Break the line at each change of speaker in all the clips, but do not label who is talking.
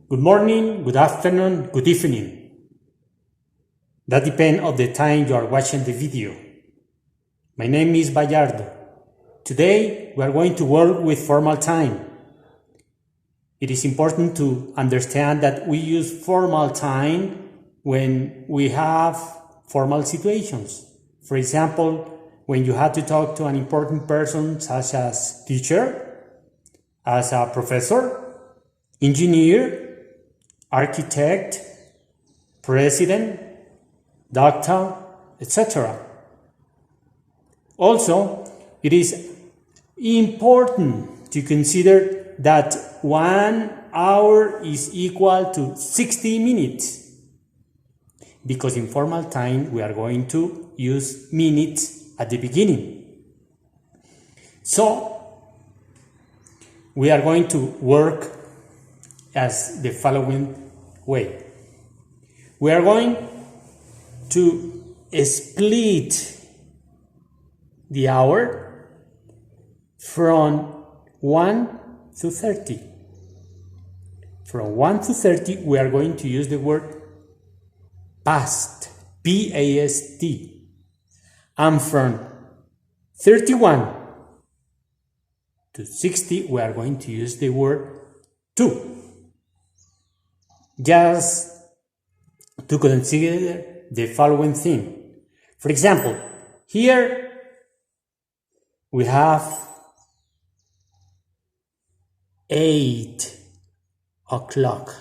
good morning, good afternoon, good evening. That depends on the time you are watching the video. My name is Bayardo. Today we are going to work with formal time. It is important to understand that we use formal time when we have formal situations. For example, when you have to talk to an important person such as teacher, as a professor, engineer, architect, president, doctor, etc. Also, it is important to consider that 1 hour is equal to 60 minutes, because in formal time we are going to use minutes at the beginning. So, we are going to work as the following way. We are going to split the hour from 1 to 30. From 1 to 30, we are going to use the word past, P-A-S-T. And from 31 to 60, we are going to use the word to. Just to consider the following thing. For example, here we have 8 o'clock.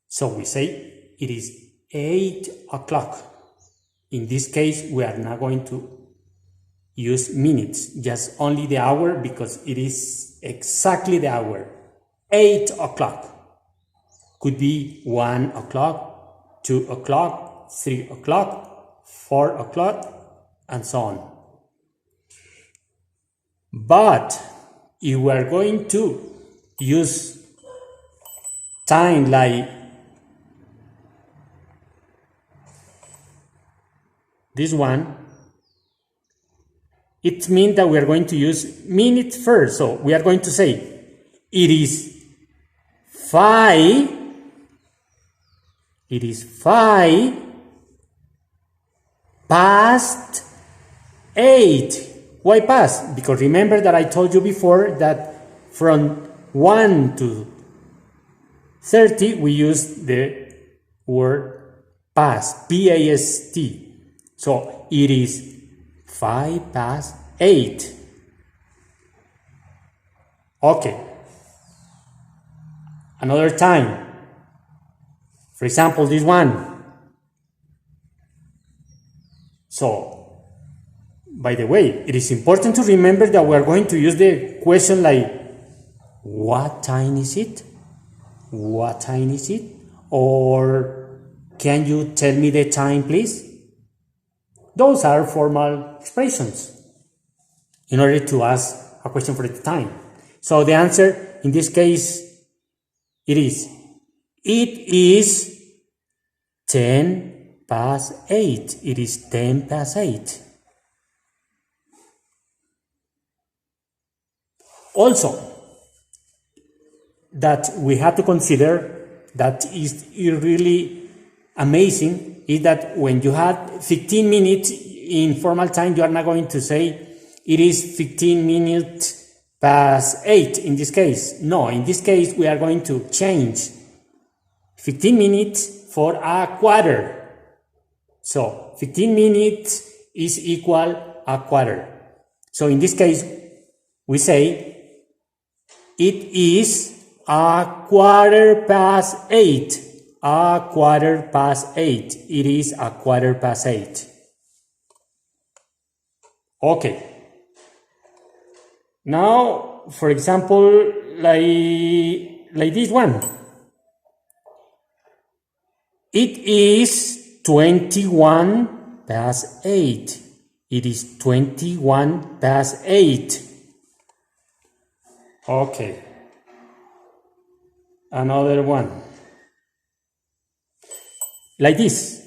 So we say it is 8 o'clock. In this case, we are not going to use minutes, just only the hour, because it is exactly the hour. 8 o'clock. Could be 1 o'clock, 2 o'clock, 3 o'clock, 4 o'clock, and so on. But if we are going to use time like this one, it means that we are going to use minutes first. So we are going to say it is 5 past 8. Why past? Because remember that I told you before that from 1 to 30 we use the word past, P-A-S-T. So it is 5 past 8. Okay. Another time. For example, this one. So, by the way, it is important to remember that we are going to use the question like, what time is it? What time is it? Or, can you tell me the time, please? Those are formal expressions in order to ask a question for the time. So the answer in this case, it is 10 past 8. It is 10 past 8. Also, that we have to consider that is really amazing is that when you have 15 minutes in formal time, you are not going to say it is 15 minutes past 8 in this case. No, in this case, we are going to change 15 minutes for a quarter. So, 15 minutes is equal a quarter. So, in this case, we say it is a quarter past 8. A quarter past 8. It is a quarter past 8. Okay. Now, for example, like this one. It is 21 past 8. It is 21 past 8. Okay. Another one. Like this.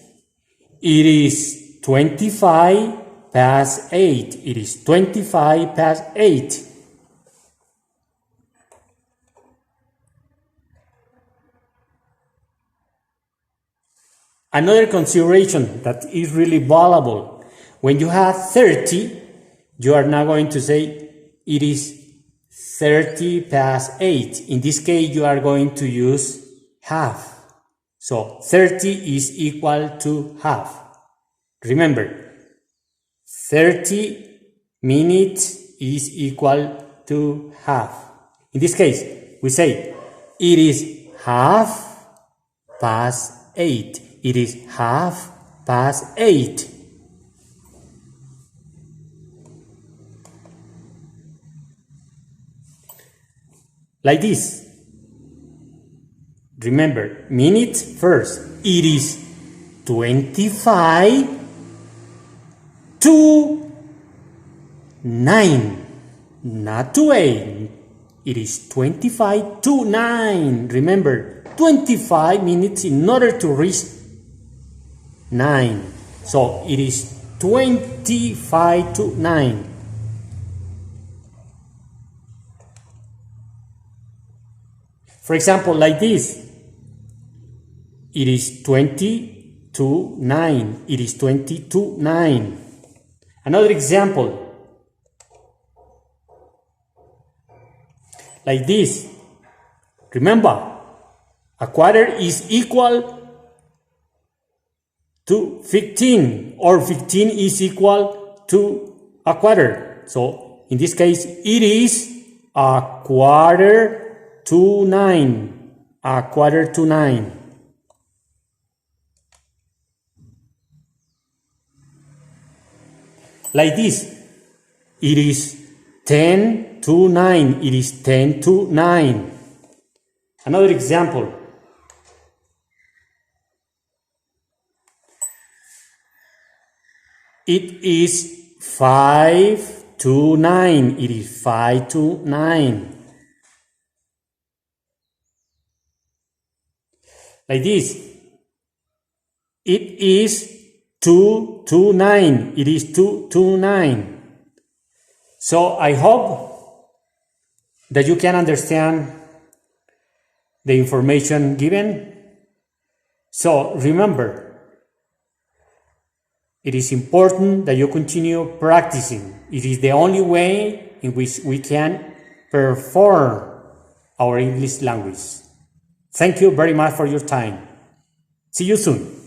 It is 25 past 8. It is 25 past 8. Another consideration that is really valuable, when you have 30, you are now going to say it is 30 past 8. In this case, you are going to use half. So 30 is equal to half. Remember, 30 minutes is equal to half. In this case, we say it is half past 8. It is half past 8. Like this. Remember, minutes first. It is 25 to 9. Not to 8. It is 25 to 9. Remember, 25 minutes in order to reach 9. So it is 25 to 9. For example, like this. It is 20 to 9. It is 20 to 9. Another example. Like this. Remember, a quarter is equal to 15, or 15 is equal to a quarter. So, in this case, it is a quarter to 9. A quarter to 9. Like this. It is 10 to 9. It is 10 to 9. Another example. It is 5 to 9. It is 5 to 9. Like this. It is 2 to 9. It is 2 to 9. So I hope that you can understand the information given. So remember, it is important that you continue practicing. It is the only way in which we can perform our English language. Thank you very much for your time. See you soon.